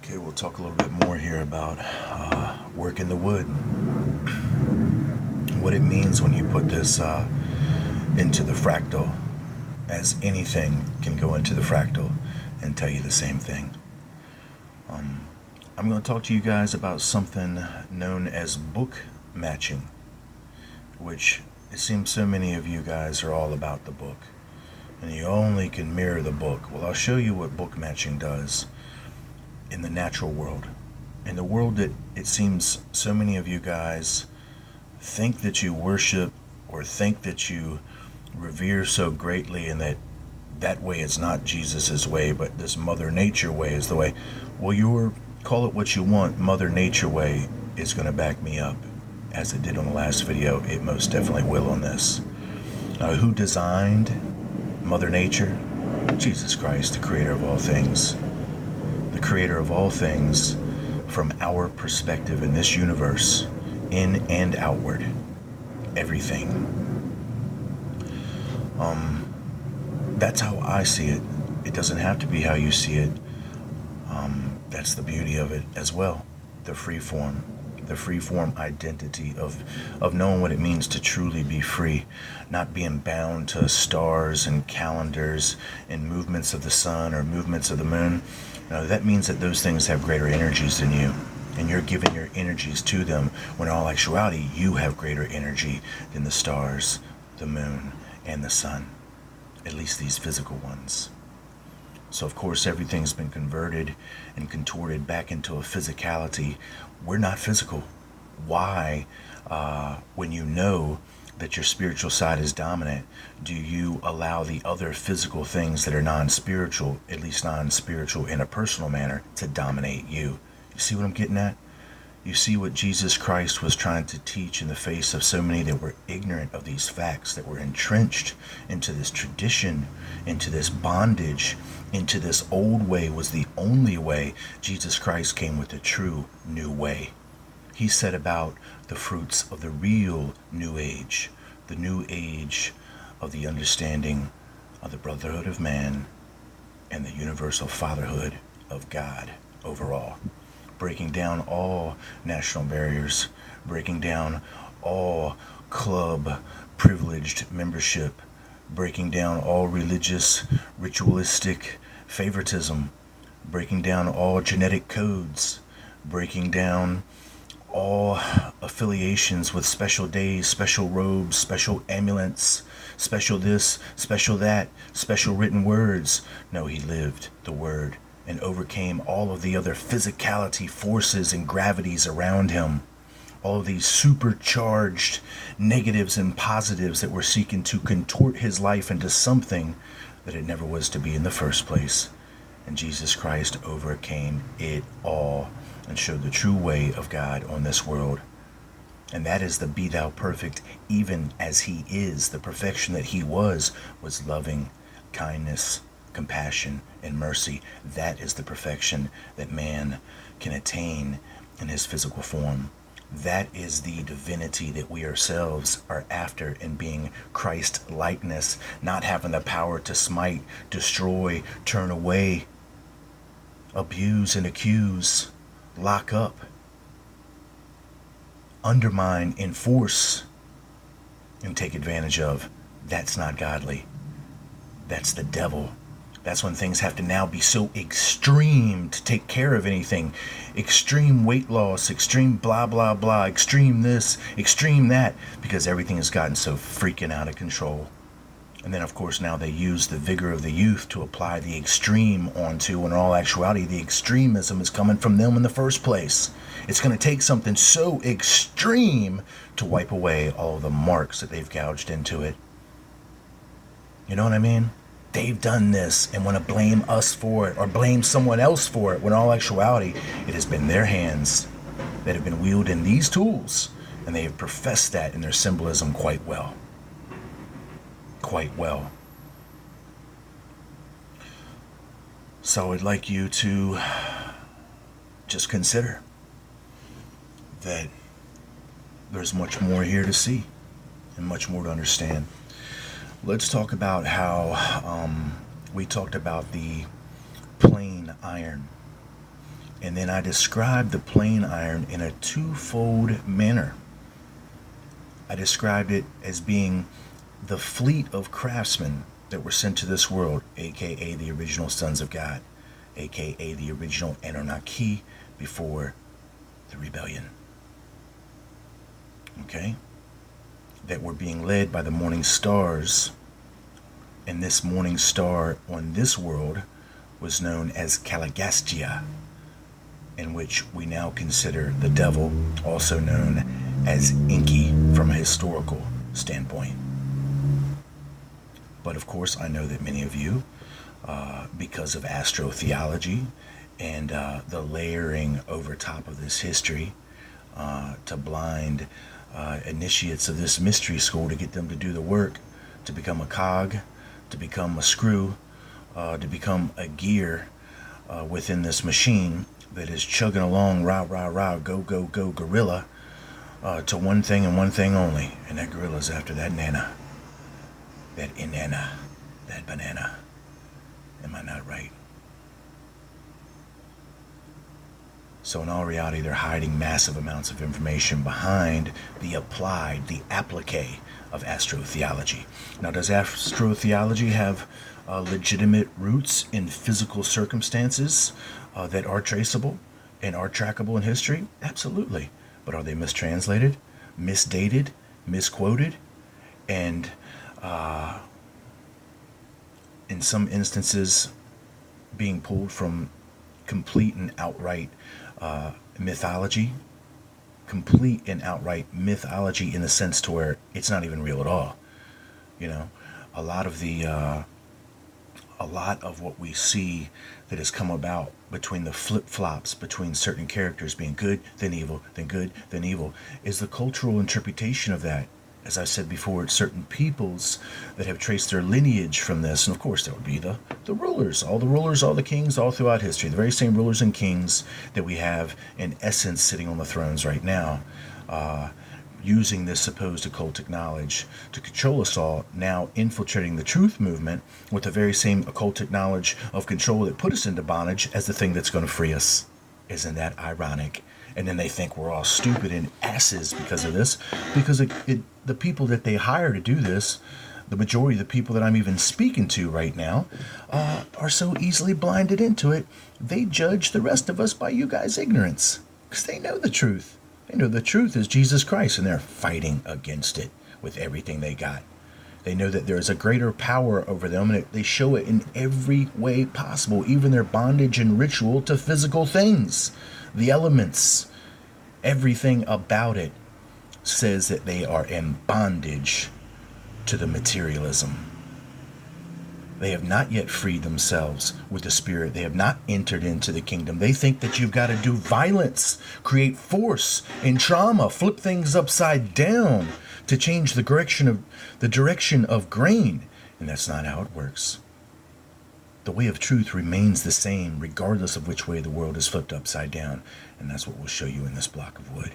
Okay, we'll talk a little bit more here about working the wood. What it means when you put this into the fractal, as anything can go into the fractal and tell you the same thing. I'm going to talk to you guys about something known as book matching, which it seems so many of you guys are all about the book, and you only can mirror the book. Well, I'll show you what book matching does in the natural world. In the world that it seems so many of you guys think that you worship or think that you revere so greatly, and that way is not Jesus's way, but this Mother Nature way is the way. Well, call it what you want, Mother Nature way is going to back me up. As it did on the last video, it most definitely will on this. Now, who designed Mother Nature? Jesus Christ, the creator of all things. The creator of all things from our perspective in this universe, in and outward. Everything. That's how I see it. It doesn't have to be how you see it. That's the beauty of it as well. The free form identity of knowing what it means to truly be free, not being bound to stars and calendars and movements of the sun or movements of the moon. Now, that means that those things have greater energies than you, and you're giving your energies to them, when in all actuality you have greater energy than the stars, the moon, and the sun, at least these physical ones. So of course everything's been converted and contorted back into a physicality. We're not physical. Why, when you know that your spiritual side is dominant, do you allow the other physical things that are non-spiritual, at least non-spiritual in a personal manner, to dominate you? You see what I'm getting at? You see what Jesus Christ was trying to teach in the face of so many that were ignorant of these facts, that were entrenched into this tradition, into this bondage, into this old way was the only way. Jesus Christ came with a true new way. He set about the fruits of the real new age, the new age of the understanding of the brotherhood of man and the universal fatherhood of God overall. Breaking down all national barriers, breaking down all club privileged membership, breaking down all religious, ritualistic favoritism, breaking down all genetic codes, breaking down all affiliations with special days, special robes, special amulets, special this, special that, special written words. No, he lived the word and overcame all of the other physicality forces and gravities around him. All of these supercharged negatives and positives that were seeking to contort his life into something that it never was to be in the first place. And Jesus Christ overcame it all and showed the true way of God on this world. And that is the be thou perfect, even as he is. The perfection that he was loving, kindness, compassion, and mercy. That is the perfection that man can attain in his physical form. That is the divinity that we ourselves are after in being Christ likeness, not having the power to smite, destroy, turn away, abuse and accuse, lock up, undermine, enforce, and take advantage of. That's not godly. That's the devil. That's when things have to now be so extreme to take care of anything. Extreme weight loss, extreme blah, blah, blah, extreme this, extreme that, because everything has gotten so freaking out of control. And then, of course, now they use the vigor of the youth to apply the extreme onto, when in all actuality, the extremism is coming from them in the first place. It's going to take something so extreme to wipe away all of the marks that they've gouged into it. You know what I mean? They've done this and want to blame us for it or blame someone else for it, when in all actuality, it has been their hands that have been wielding these tools, and they have professed that in their symbolism quite well. Quite well. So I'd like you to just consider that there's much more here to see and much more to understand. Let's talk about how we talked about the plain iron And then I described the plane iron in a twofold manner. I described it as being the fleet of craftsmen that were sent to this world, aka the original sons of God, aka the original Anunnaki before the rebellion. Okay? That were being led by the morning stars, and this morning star on this world was known as Caligastia, in which we now consider the devil, also known as Enki from a historical standpoint. But of course, I know that many of you, because of astrotheology and the layering over top of this history to blind initiates of this mystery school to get them to do the work, to become a cog, to become a screw, to become a gear within this machine that is chugging along, rah, rah, rah, go, go, go, gorilla, to one thing and one thing only. And that gorilla's after that nana, that inanna, that banana. Am I not right? So in all reality, they're hiding massive amounts of information behind the applied, the applique of astrotheology. Now, does astrotheology have legitimate roots in physical circumstances that are traceable and are trackable in history? Absolutely. But are they mistranslated, misdated, misquoted, and in some instances being pulled from complete and outright mythology? Complete and outright mythology in the sense to where it's not even real at all. You know, a lot of what we see that has come about between the flip-flops between certain characters being good, then evil, then good, then evil, is the cultural interpretation of that. As I said before, it's certain peoples that have traced their lineage from this. And of course, that would be the rulers, all the kings, all throughout history. The very same rulers and kings that we have, in essence, sitting on the thrones right now, using this supposed occultic knowledge to control us all, now infiltrating the truth movement with the very same occultic knowledge of control that put us into bondage as the thing that's going to free us. Isn't that ironic? And then they think we're all stupid and asses because of this, because the people that they hire to do this, the majority of the people that I'm even speaking to right now, are so easily blinded into it, they judge the rest of us by you guys' ignorance, because they know the truth. They know the truth is Jesus Christ, and they're fighting against it with everything they got. They know that there is a greater power over them, and they show it in every way possible, even their bondage and ritual to physical things. The elements, everything about it says that they are in bondage to the materialism. They have not yet freed themselves with the spirit. They have not entered into the kingdom. They think that you've got to do violence, create force and trauma, flip things upside down to change the direction of grain. And that's not how it works. The way of truth remains the same regardless of which way the world is flipped upside down. And that's what we'll show you in this block of wood.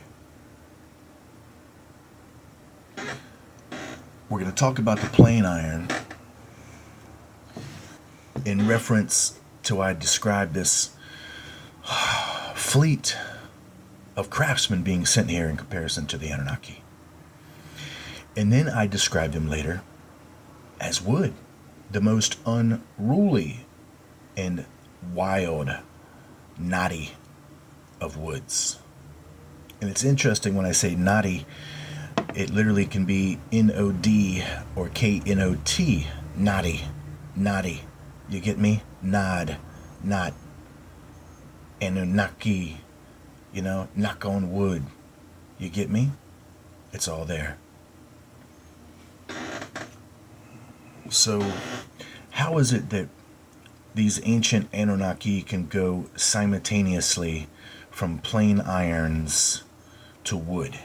We're going to talk about the plane iron in reference to I described this fleet of craftsmen being sent here in comparison to the Anunnaki. And then I described them later as wood, the most unruly and wild, knotty of woods. And it's interesting when I say knotty, it literally can be N-O-D or K-N-O-T, knotty, knotty. You get me? Nod, not, Anunnaki, knock on wood. You get me? It's all there. So, how is it that these ancient Anunnaki can go simultaneously from plain irons to wood?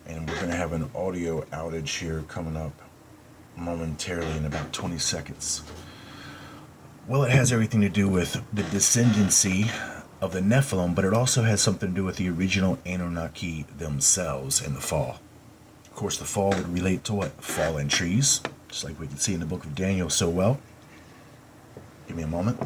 And we're going to have an audio outage here coming up momentarily in about 20 seconds. Well, it has everything to do with the descendancy of the Nephilim, but it also has something to do with the original Anunnaki themselves and the fall. Of course, the fall would relate to what? Fallen trees, just like we can see in the book of Daniel so well. Give me a moment.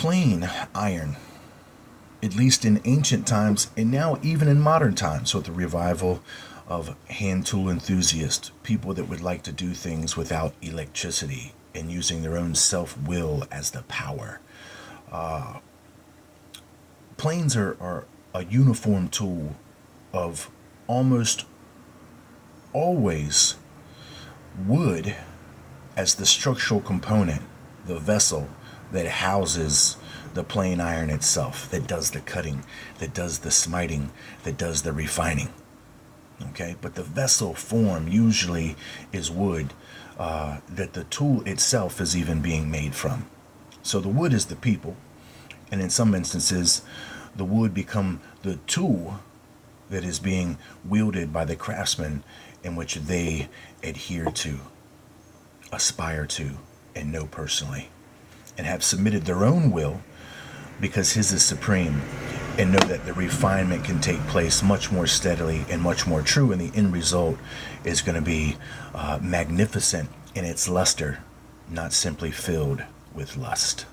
plain iron, at least in ancient times, and now even in modern times with the revival of hand tool enthusiasts, people that would like to do things without electricity and using their own self-will as the power. Planes are a uniform tool of almost always wood as the structural component, the vessel that houses the plain iron itself, that does the cutting, that does the smiting, that does the refining. Okay, but the vessel form usually is wood that the tool itself is even being made from. So the wood is the people, and in some instances, the wood become the tool that is being wielded by the craftsman, in which they adhere to, aspire to, and know personally, and have submitted their own will because his is supreme, and know that the refinement can take place much more steadily and much more true, and the end result is going to be magnificent in its luster, not simply filled with lust.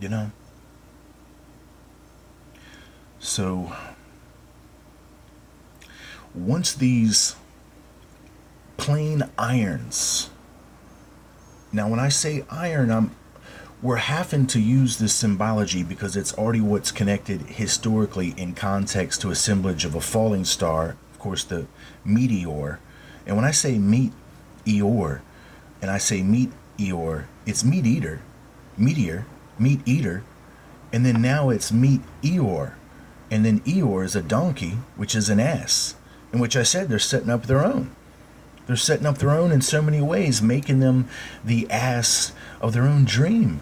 You know? So, once these plain irons, now when I say iron, we're having to use this symbology because it's already what's connected historically in context to assemblage of a falling star, of course the meteor. And when I say meteor, and I say meteor, it's meat eater, meteor, meat eater, and then now it's meat eor, and then eor is a donkey, which is an ass, in which I said they're setting up their own. They're setting up their own in so many ways, making them the ass of their own dream.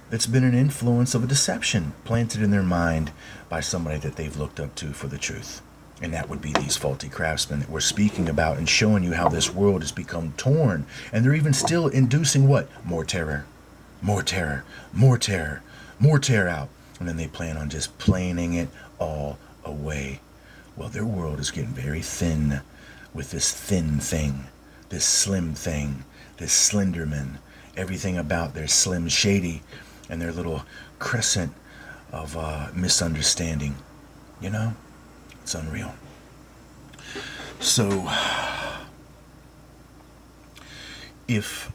That's been an influence of a deception planted in their mind by somebody that they've looked up to for the truth. And that would be these faulty craftsmen that we're speaking about and showing you how this world has become torn. And they're even still inducing what? More terror, more terror, more terror, more tear out. And then they plan on just planing it all away. Well, their world is getting very thin with this thin thing, this slim thing, this Slenderman. Everything about their Slim Shady and their little crescent of misunderstanding. You know? It's unreal. So, if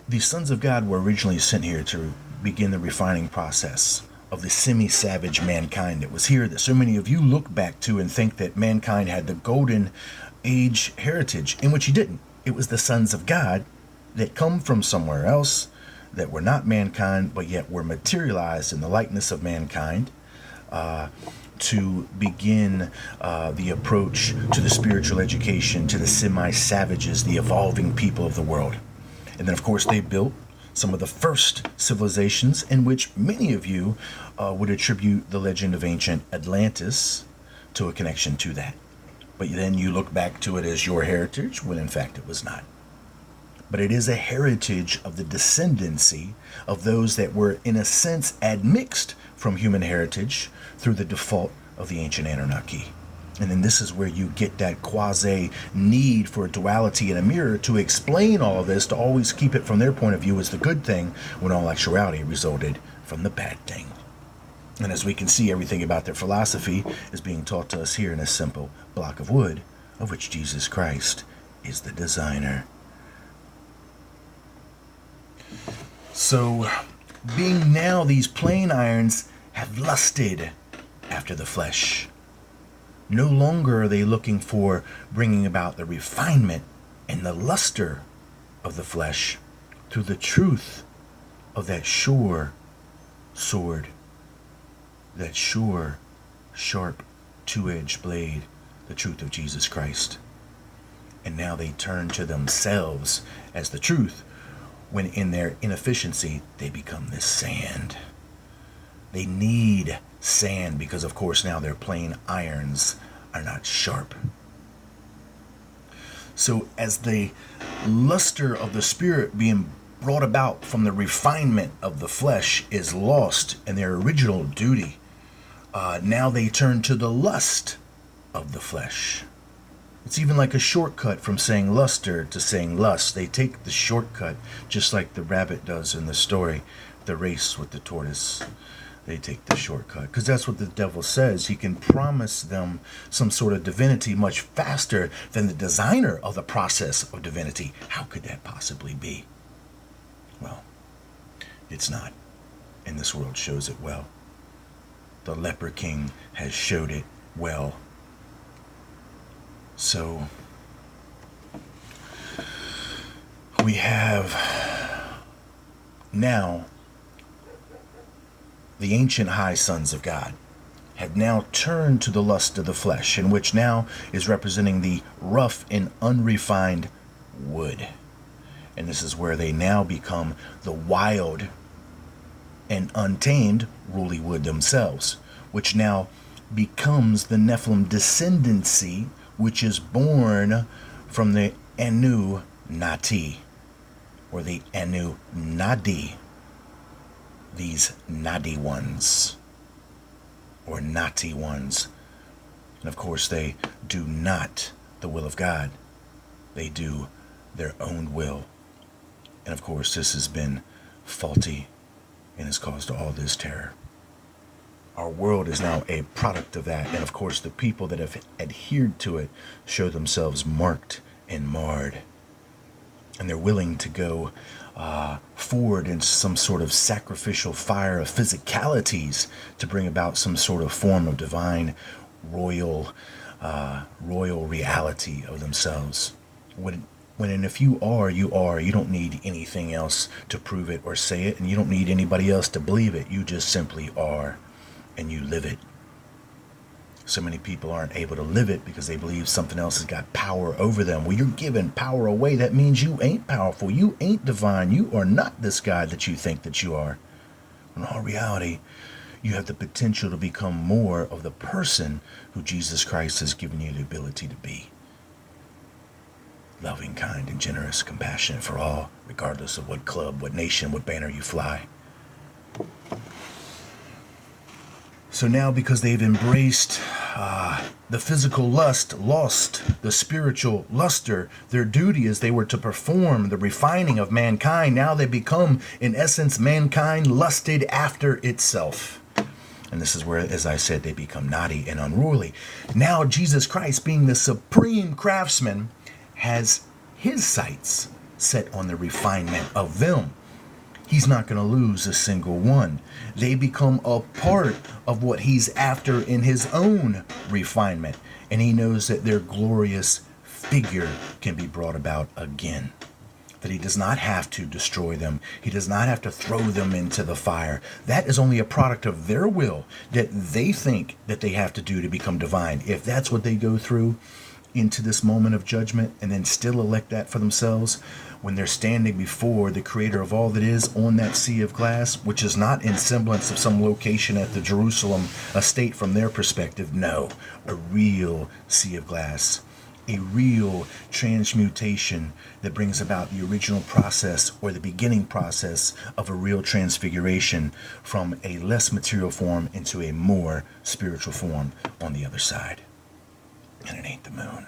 the sons of God were originally sent here to begin the refining process of the semi-savage mankind that was here, that so many of you look back to and think that mankind had the golden age heritage, in which he didn't. It was the sons of God that come from somewhere else, that were not mankind, but yet were materialized in the likeness of mankind, to begin the approach to the spiritual education, to the semi-savages, the evolving people of the world. And then, of course, they built some of the first civilizations, in which many of you would attribute the legend of ancient Atlantis to a connection to that. But then you look back to it as your heritage, when in fact it was not. But it is a heritage of the descendancy of those that were, in a sense, admixed from human heritage through the default of the ancient Anunnaki. And then this is where you get that quasi need for duality in a mirror to explain all of this, to always keep it from their point of view as the good thing, when all actuality resulted from the bad thing. And as we can see, everything about their philosophy is being taught to us here in a simple block of wood, of which Jesus Christ is the designer. So, being now these plain irons have lusted after the flesh. No longer are they looking for bringing about the refinement and the luster of the flesh through the truth of that sure sword, that sure, sharp, two-edged blade, the truth of Jesus Christ. And now they turn to themselves as the truth, when in their inefficiency they become this sand. They need sand because, of course, now their plain irons are not sharp. So as the luster of the spirit being brought about from the refinement of the flesh is lost in their original duty, now they turn to the lust of the flesh. It's even like a shortcut from saying luster to saying lust. They take the shortcut, just like the rabbit does in the story, the race with the tortoise. They take the shortcut because that's what the devil says. He can promise them some sort of divinity much faster than the designer of the process of divinity. How could that possibly be? Well, it's not. And this world shows it well. The leper king has showed it well. So we have now the ancient high sons of God have now turned to the lust of the flesh, in which now is representing the rough and unrefined wood. And this is where they now become the wild and untamed woolly wood themselves, which now becomes the Nephilim descendancy, which is born from the Anunnaki, or the Anunnadi, these Nadi ones, or Nati ones. And of course, they do not the will of God. They do their own will. And of course, this has been faulty and has caused all this terror. Our world is now a product of that. And of course, the people that have adhered to it show themselves marked and marred. And they're willing to go forward in some sort of sacrificial fire of physicalities to bring about some sort of form of divine royal reality of themselves. When and if you are, you are. You don't need anything else to prove it or say it, and you don't need anybody else to believe it. You just simply are, and you live it. So many people aren't able to live it because they believe something else has got power over them. Well, you're giving power away. That means you ain't powerful. You ain't divine. You are not this God that you think that you are. In all reality, you have the potential to become more of the person who Jesus Christ has given you the ability to be. Loving, kind, and generous, compassionate for all, regardless of what club, what nation, what banner you fly. So now, because they've embraced the physical lust, lost the spiritual luster, their duty as they were to perform the refining of mankind. Now they become, in essence, mankind lusted after itself. And this is where, as I said, they become naughty and unruly. Now Jesus Christ, being the supreme craftsman, has his sights set on the refinement of them. He's not going to lose a single one. They become a part of what he's after in his own refinement. And he knows that their glorious figure can be brought about again. That he does not have to destroy them. He does not have to throw them into the fire. That is only a product of their will that they think that they have to do to become divine. If that's what they go through into this moment of judgment and then still elect that for themselves, when they're standing before the creator of all that is on that sea of glass, which is not in semblance of some location at the Jerusalem estate from their perspective. No, a real sea of glass, a real transmutation that brings about the original process or the beginning process of a real transfiguration from a less material form into a more spiritual form on the other side. And it ain't the moon,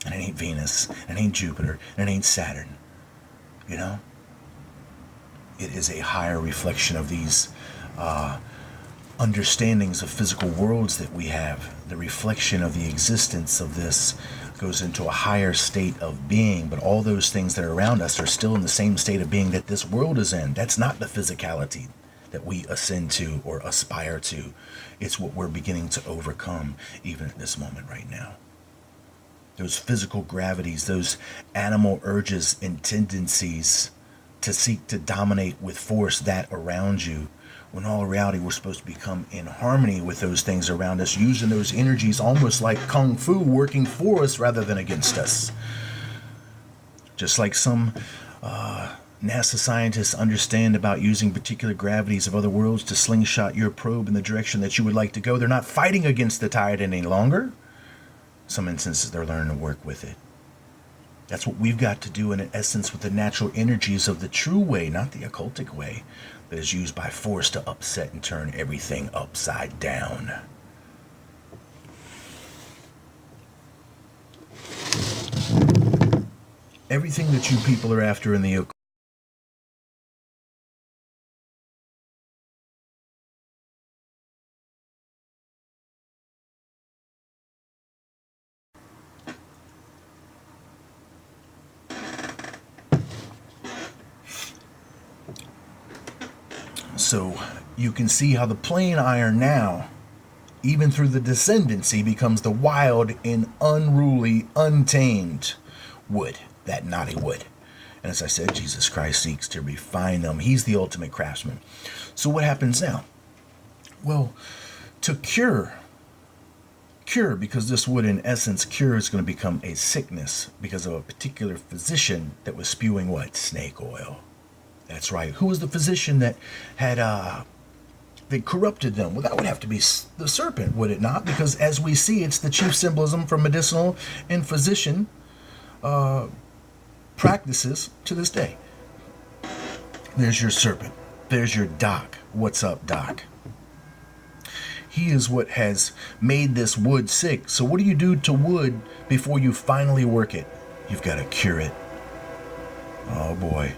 and it ain't Venus, and it ain't Jupiter, and it ain't Saturn. You know, it is a higher reflection of these understandings of physical worlds that we have. The reflection of the existence of this goes into a higher state of being, but all those things that are around us are still in the same state of being that this world is in. That's not the physicality that we ascend to or aspire to. It's what we're beginning to overcome even at this moment right now. Those physical gravities, those animal urges and tendencies to seek to dominate with force that around you, when all reality we're supposed to become in harmony with those things around us, using those energies almost like kung fu, working for us rather than against us. Just like some NASA scientists understand about using particular gravities of other worlds to slingshot your probe in the direction that you would like to go. They're not fighting against the tide any longer. Some instances they're learning to work with it. That's what we've got to do in essence with the natural energies of the true way, not the occultic way that is used by force to upset and turn everything upside down. Everything that you people are after in the So you can see how the plain iron now, even through the descendancy, becomes the wild and unruly, untamed wood, that knotty wood. And as I said, Jesus Christ seeks to refine them. He's the ultimate craftsman. So what happens now? Well, to cure, because this wood in essence cure is going to become a sickness because of a particular physician that was spewing what? Snake oil. That's right. Who was the physician that had they corrupted them? Well, that would have to be the serpent, would it not? Because as we see, it's the chief symbolism for medicinal and physician practices to this day. There's your serpent. There's your doc. What's up, doc? He is what has made this wood sick. So what do you do to wood before you finally work it? You've got to cure it. Oh boy.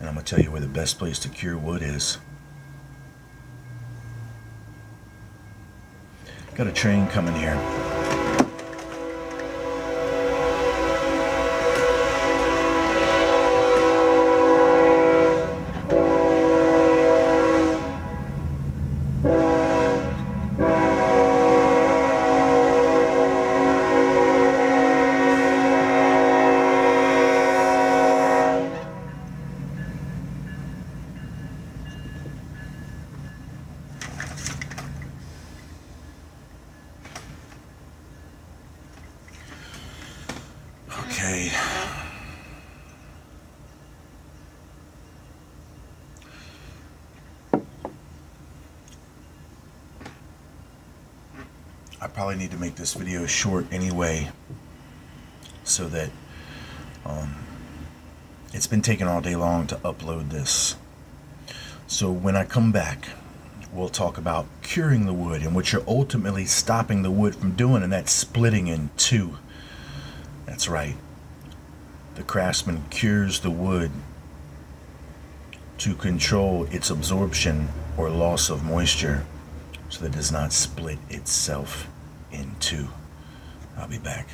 And I'm going to tell you where the best place to cure wood is. Got a train coming here. Okay. I probably need to make this video short anyway, so that it's been taking all day long to upload this. So when I come back, we'll talk about curing the wood and what you're ultimately stopping the wood from doing, and that's splitting in two. That's right. The craftsman cures the wood to control its absorption or loss of moisture so that it does not split itself in two. I'll be back.